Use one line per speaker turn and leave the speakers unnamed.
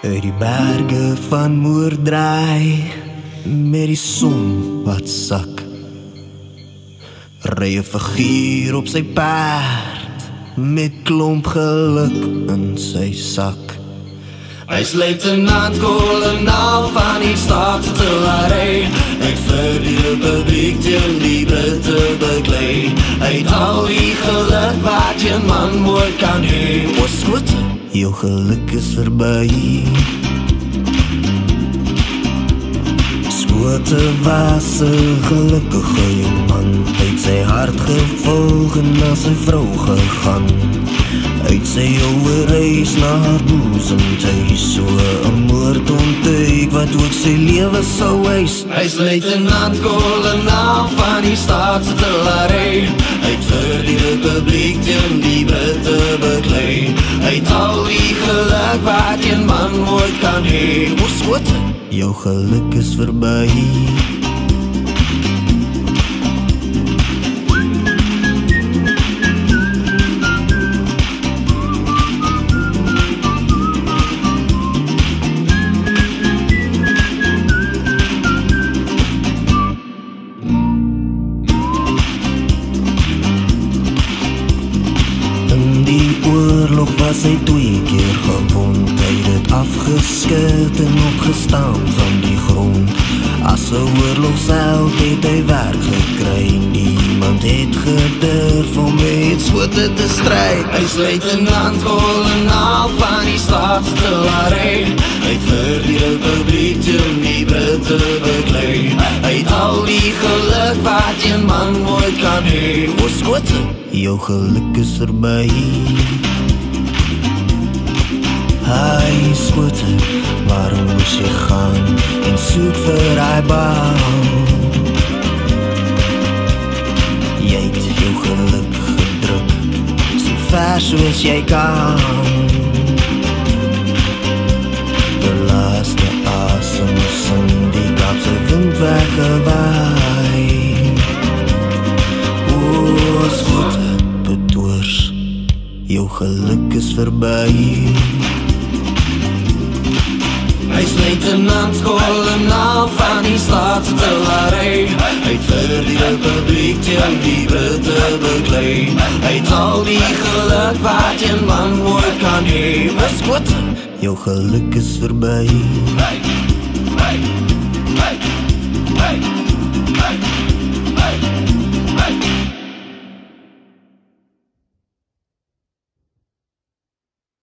Uit die berge van Moerdrey, met die son wat sak, ry 'n figuur op sy perd, met klomp geluk in sy sak. Hy's luitenant-kolonel van die staatsartillerie, uit vir die republiek teen die Britte beklei. Uit al die geluk wat jy man mooi kan hê. Was goed, jou geluk is verby. Skote was 'n gelukkige man, uit sy hart gevolg en na sy vrou gegaan. Uit sy ouwe reis na haar boezem thuis, so 'n moord ontduik wat ook sy lewe sou eis. Hy's luitenant-kolonel van die staatsartillerie, uit vir die republiek teen die Britte beklei. Uit al die geluk wat een man ooit kan hê. Ons wat? Jou geluk is verby. Oorlog was hy 2 keer gewond, hy het dit afgeskit en opgestaan van die grond. As 'n oorlogsheld het hy werk gekry, niemand het gedurf om met skote te stryd. Hy's luitenant-kolonel van die staatsartillerie, uit vir die republiek teen die Britte beklei. Uit al die geluk wat een man ooit kan hê. Ons skote, jou geluk is verby. Hy skote, waarom moes jy gaan en soek vir hy baan? Jy het jou geluk gedruk, so ver soos jy kan. Jou laaste asem son die Kaapse wind weggewaai. O, skote, bedoors, jou geluk is verby. Hy's luitenant-kolonel van die staatsartillerie, uit vir die republiek teen die Britte beklei. Uit al die geluk wat een man ooit kan hê. Is goed, jou geluk is verby.